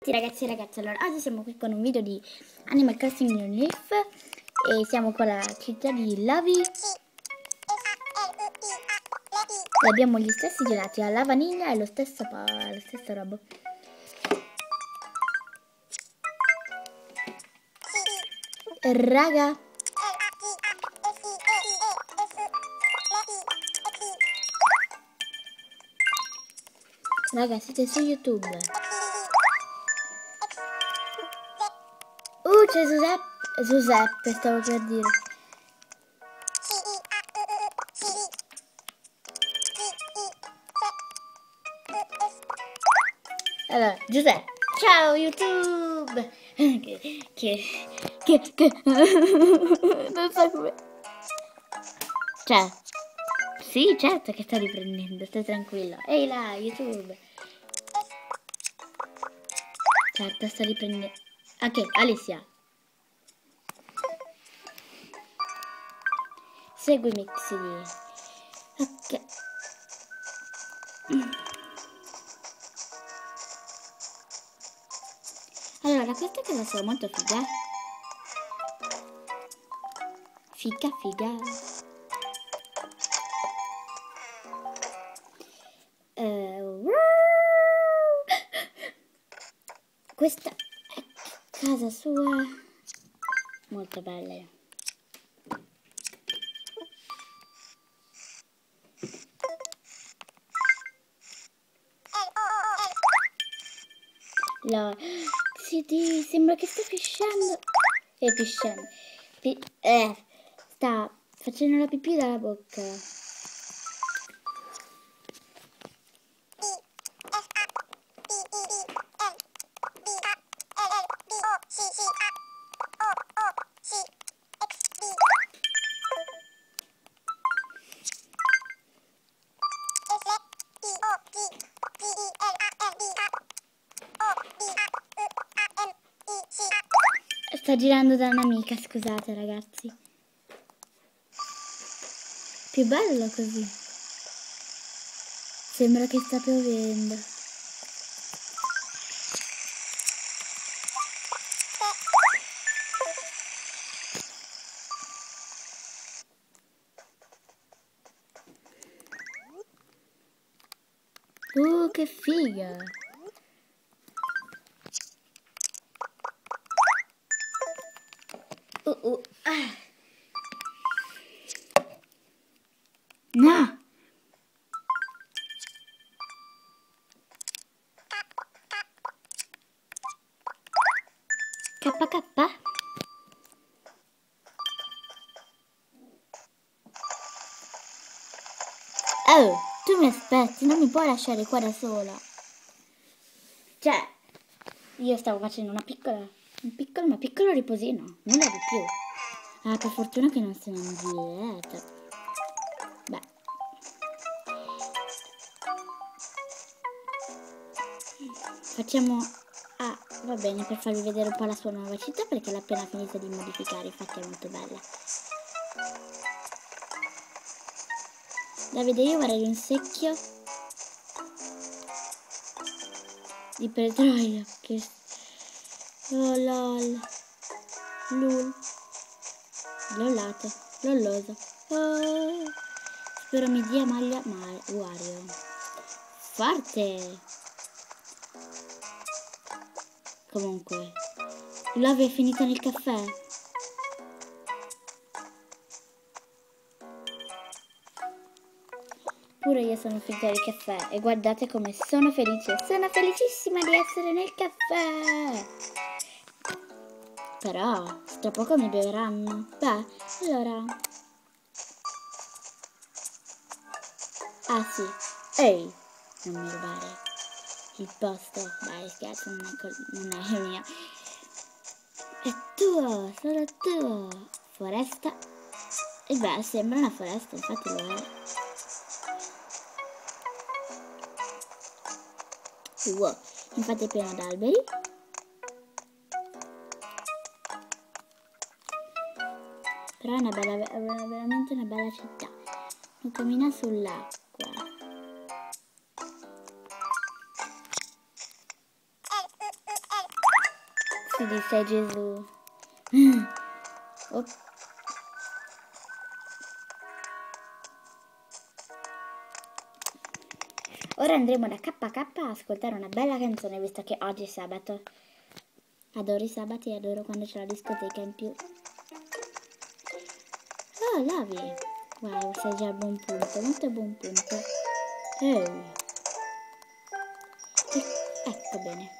Sì ragazzi e ragazze, allora oggi siamo qui con un video di Animal Crossing New Leaf e siamo con la città di Lavi e abbiamo gli stessi gelati alla vaniglia e lo stesso robo. Raga, siete su YouTube. C'è Giuseppe, stavo per dire. Allora, Giuseppe, ciao YouTube. Non so come. Cioè, sì, certo che sto riprendendo, stai tranquillo. Ehi là, YouTube. Certo, sto riprendendo. Ok, Alessia. Seguimi, Xili. Ok. Allora, questa cosa sono molto figa. Figa. Questa è casa sua. Molto bella. Sì, sembra che stia pisciando. Pisciando. Sta facendo la pipì dalla bocca. Sta girando da un'amica, scusate ragazzi. Più bello così. Sembra che sta piovendo. Che figa! No! KK? Oh, tu mi aspetti, non mi puoi lasciare qua da sola. Cioè, io stavo facendo un piccolo riposino, nulla di più. Ah, per fortuna che non sono indietro. Beh. Facciamo... Ah, va bene, per farvi vedere un po' la sua nuova città, perché l'ha appena finita di modificare, infatti è molto bella. Davide, io vorrei un secchio di petrolio che... Oh lol. Lul. Lollato. Lolloso. Oh. Spero mi dia maglia Wario. Forte. Comunque. Love è finito nel caffè. Pure io sono finita nel caffè. E guardate come sono felice. Sono felicissima di essere nel caffè. Però, tra poco mi beveranno. Beh, allora... Ah sì, ehi, non mi rubare il posto. Dai, scherzo, non è mio. È tuo, solo tuo. Foresta. E beh, sembra una foresta, infatti lo è. Wow, infatti è pieno d'alberi. Però è veramente una bella città. Non cammina sull'acqua. Si disse Gesù. Oh. Ora andremo da KK a ascoltare una bella canzone, visto che oggi è sabato. Adoro i sabati e adoro quando c'è la discoteca in più. Oh, Lavi! Wow, sei già a buon punto, molto a buon punto. Ecco bene.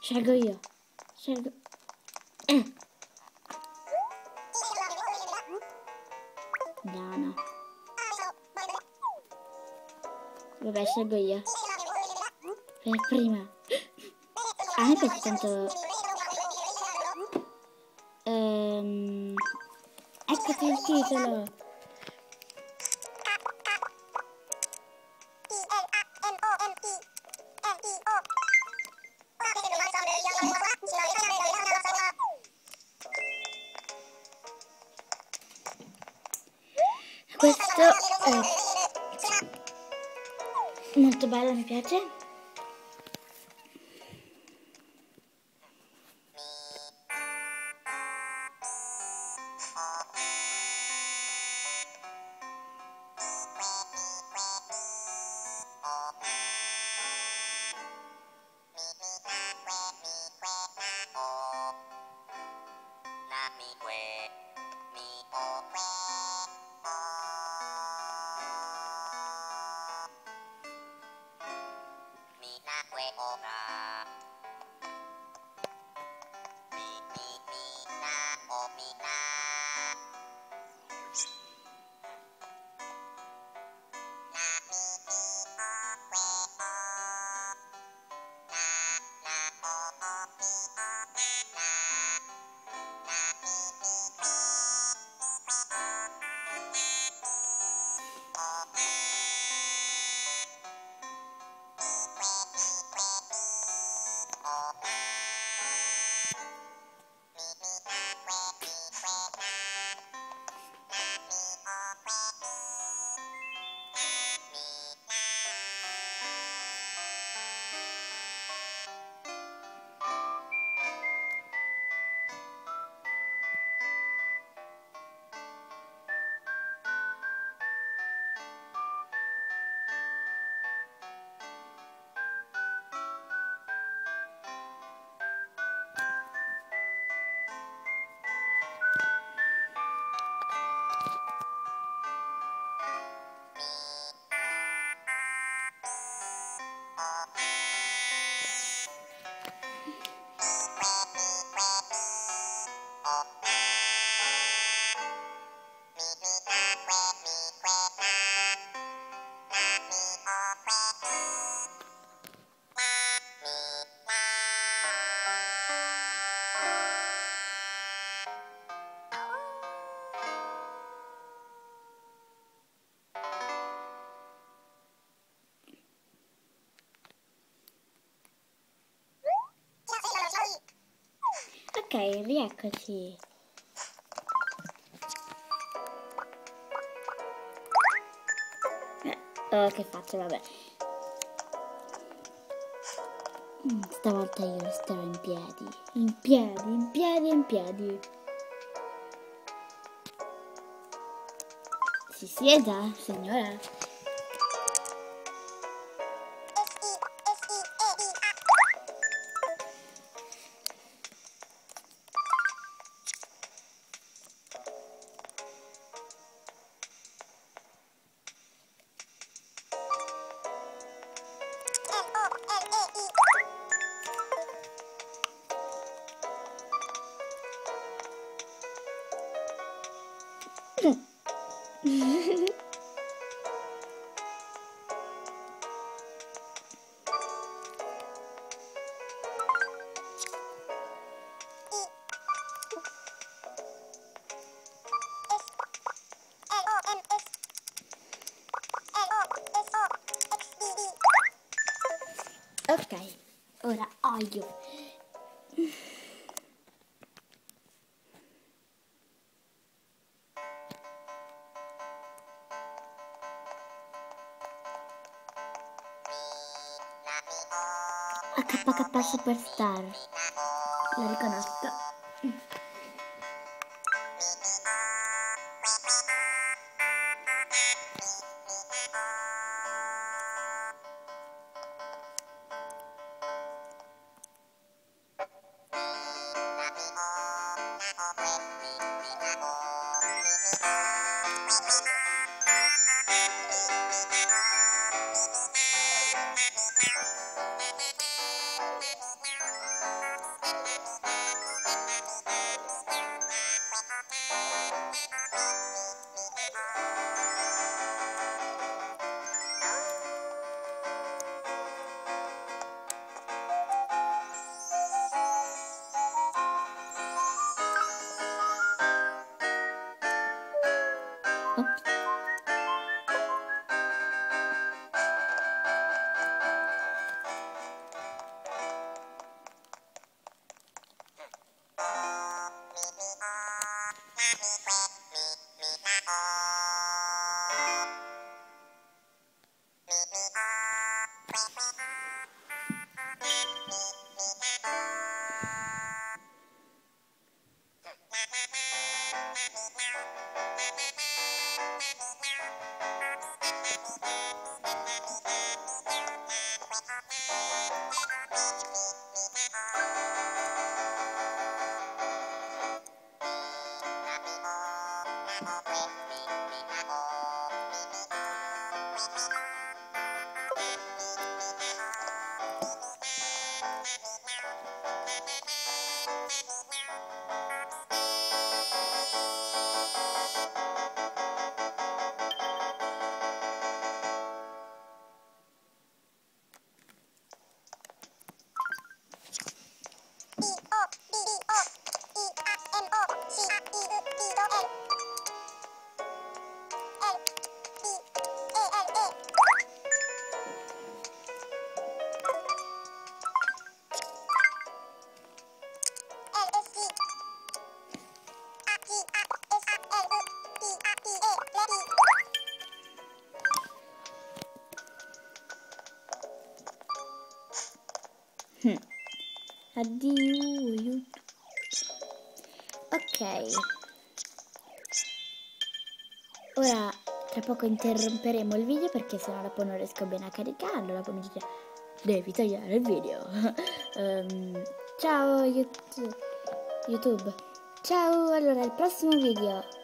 Scelgo io. Scelgo. No. Vabbè, scelgo io. Per prima. A me piace tanto. Eccoti il titolo. Questo è molto bello, mi piace. Ok, rieccoci. Oh, che faccio, vabbè. Stavolta io resterò in piedi. In piedi, in piedi, in piedi. Si sieda, signora. Ok, ora olio. HK Superstar. La riconosco. Ops. Addio YouTube. Ok, ora tra poco interromperemo il video perché sennò dopo non riesco bene a caricarlo. Dopo mi dice devi tagliare il video. Ciao YouTube. Ciao, allora il prossimo video